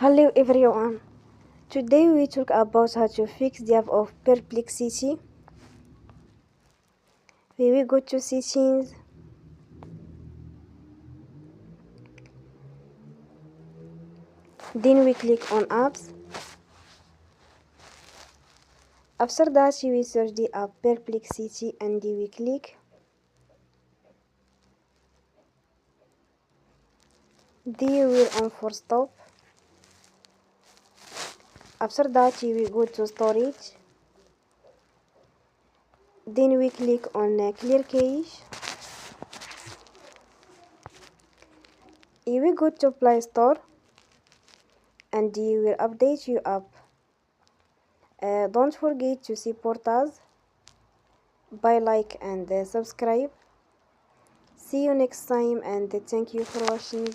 Hello everyone. Today we talk about how to fix the app of Perplexity. We will go to settings, then we click on apps. After that we will search the app Perplexity and we click. Then we will on for stop. After that we will go to storage. Then we click on clear cache. You will go to Play Store and you will update your app. Don't forget to support us by like and subscribe. See you next time and thank you for watching.